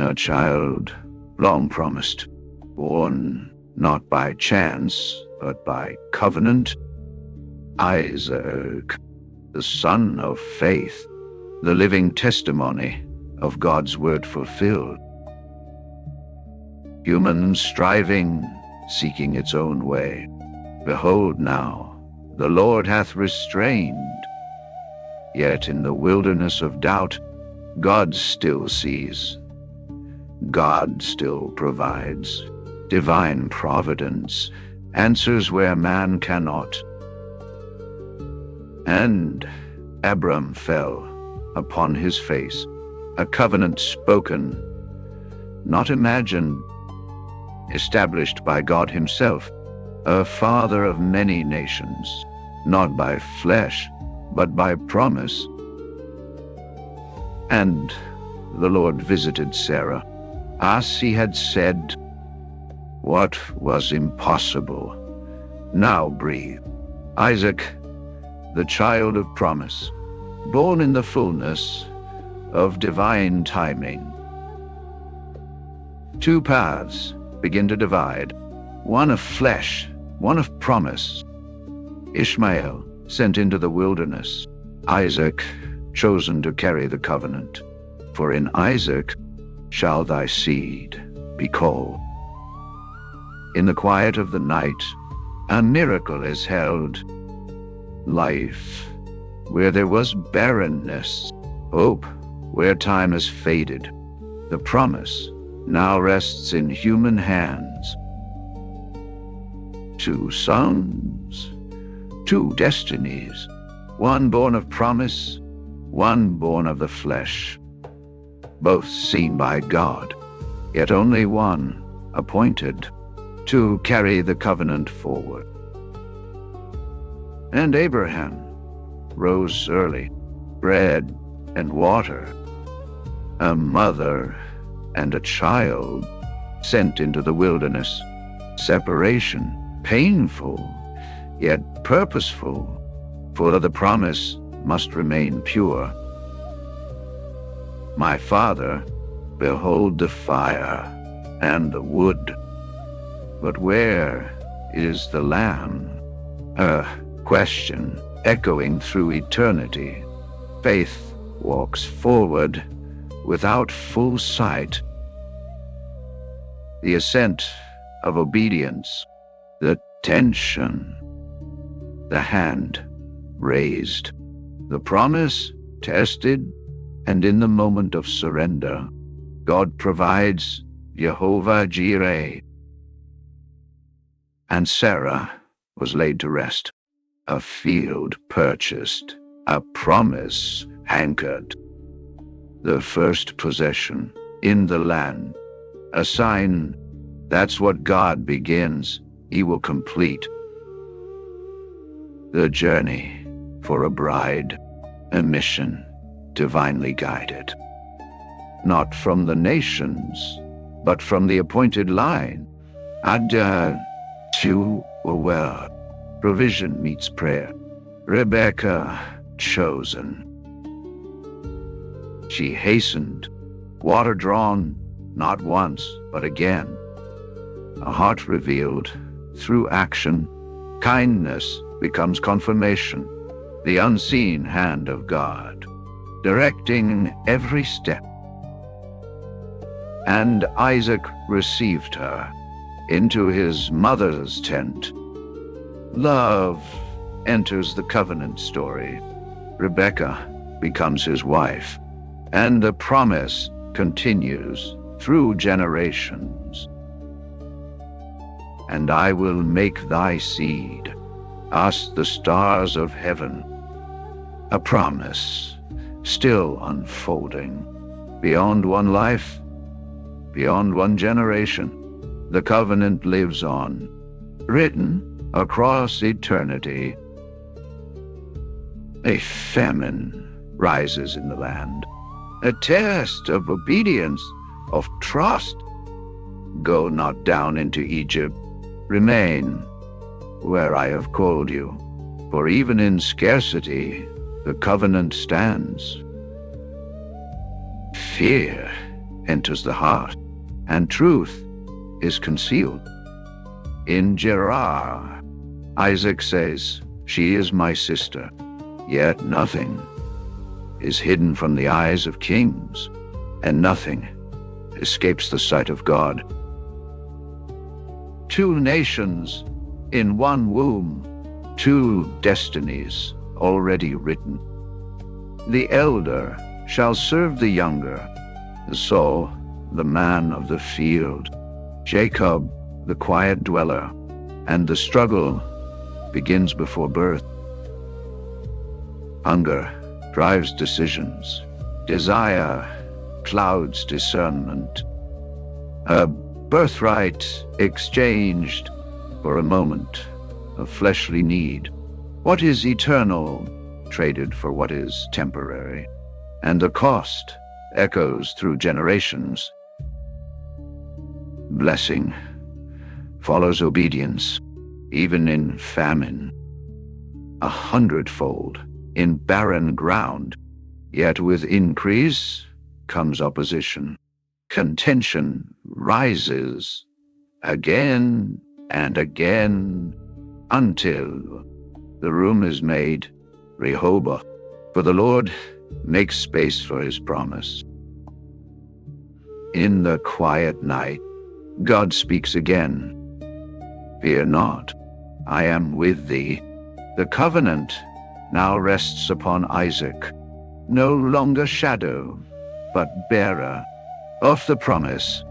a child long promised, born not by chance, but by covenant, Isaac, the son of faith, the living testimony of God's word fulfilled. Human striving, seeking its own way. Behold now, the Lord hath restrained. Yet in the wilderness of doubt, God still sees. God still provides. Divine providence answers where man cannot. And Abram fell upon his face, a covenant spoken, not imagined, established by God himself, a father of many nations, not by flesh, but by promise. And the Lord visited Sarah, as he had said. What was impossible now breathed. Isaac, the child of promise, born in the fullness of divine timing. Two paths begin to divide, one of flesh, one of promise. Ishmael sent into the wilderness, Isaac chosen to carry the covenant. For in Isaac shall thy seed be called. In the quiet of the night, a miracle is held. Life, where there was barrenness, hope, where time has faded. The promise now rests in human hands. Two sons, two destinies, one born of promise, one born of the flesh. Both seen by God, yet only one appointed to carry the covenant forward. And Abraham rose early, bread and water, a mother and a child sent into the wilderness, separation, painful, yet purposeful, for the promise must remain pure. My father, behold the fire and the wood, but where is the lamb? A question echoing through eternity. Faith walks forward without full sight. The ascent of obedience, the tension, the hand raised, the promise tested, and in the moment of surrender, God provides Jehovah Jireh. And Sarah was laid to rest, a field purchased, a promise anchored, the first possession in the land, a sign that's what God begins, he will complete. The journey for a bride, a mission divinely guided, not from the nations, but from the appointed line. To well, provision meets prayer. Rebekah chosen. She hastened, water drawn, not once, but again. A heart revealed through action, kindness becomes confirmation, the unseen hand of God, directing every step. And Isaac received her into his mother's tent. Love enters the covenant story. Rebekah becomes his wife, and the promise continues through generations. And I will make thy seed as the stars of heaven. A promise still unfolding beyond one life, beyond one generation. The covenant lives on, written across eternity. A famine rises in the land, a test of obedience, of trust. Go not down into Egypt, remain where I have called you, for even in scarcity the covenant stands. Fear enters the heart, and truth is concealed. In Gerar, Isaac says, "She is my sister," yet nothing is hidden from the eyes of kings, and nothing escapes the sight of God. Two nations in one womb, two destinies already written. The elder shall serve the younger, Esau, the man of the field, Jacob, the quiet dweller, and the struggle begins before birth. Hunger drives decisions. Desire clouds discernment. A birthright exchanged for a moment of fleshly need. What is eternal traded for what is temporary, and the cost echoes through generations. Blessing follows obedience, even in famine, 100-fold in barren ground, yet with increase comes opposition. Contention rises again and again until the room is made Rehoboth, for the Lord makes space for his promise. In the quiet night, God speaks again. "Fear not, I am with thee." The covenant now rests upon Isaac, no longer shadow, but bearer of the promise.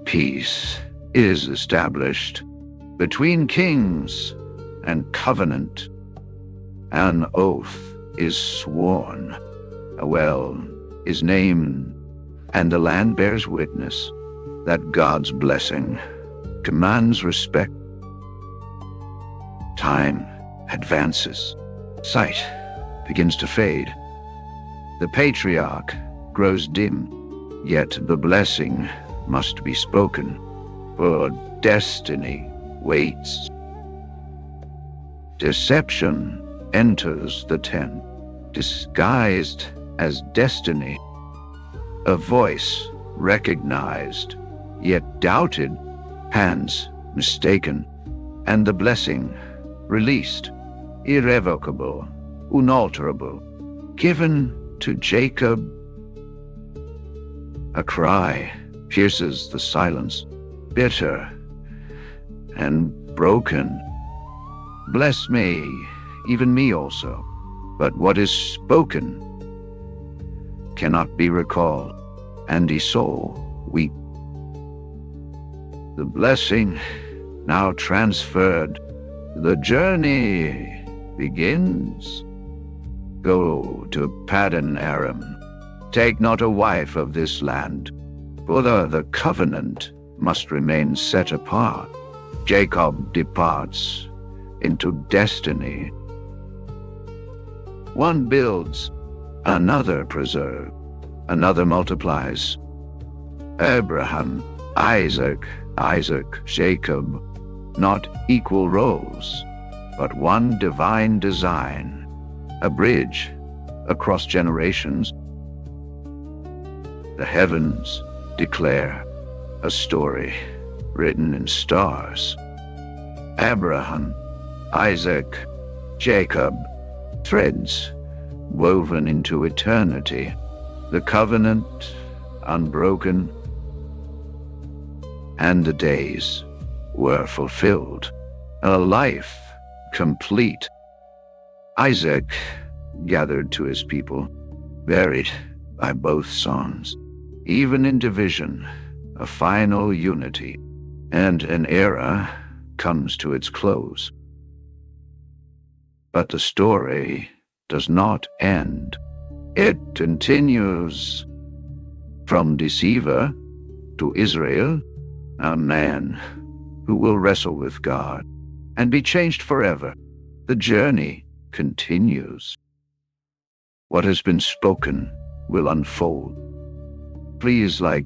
Peace is established between kings and covenant. An oath is sworn, a well is named, and the land bears witness that God's blessing commands respect. Time advances. Sight begins to fade. The patriarch grows dim, yet the blessing must be spoken, for destiny waits. Deception enters the tent, disguised as destiny. A voice recognized, yet doubted, hands mistaken, and the blessing released, irrevocable, unalterable, given to Jacob. A cry pierces the silence, bitter and broken. "Bless me, even me also." But what is spoken cannot be recalled, and Esau weep. The blessing now transferred, the journey begins. Go to Paddan Aram. Take not a wife of this land, for the covenant must remain set apart. Jacob departs into destiny. One builds, another preserves, another multiplies. Abraham, Isaac, Jacob, not equal roles, but one divine design, a bridge across generations. The heavens declare a story written in stars. Abraham, Isaac, Jacob, threads woven into eternity, the covenant unbroken, and the days were fulfilled, a life complete. Isaac gathered to his people, buried by both sons, even in division, a final unity, and an era comes to its close. But the story does not end. It continues. From deceiver to Israel, a man who will wrestle with God and be changed forever. The journey continues. What has been spoken will unfold. Please like,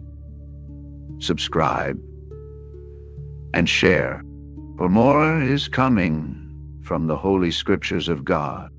subscribe, and share, for more is coming from the Holy Scriptures of God.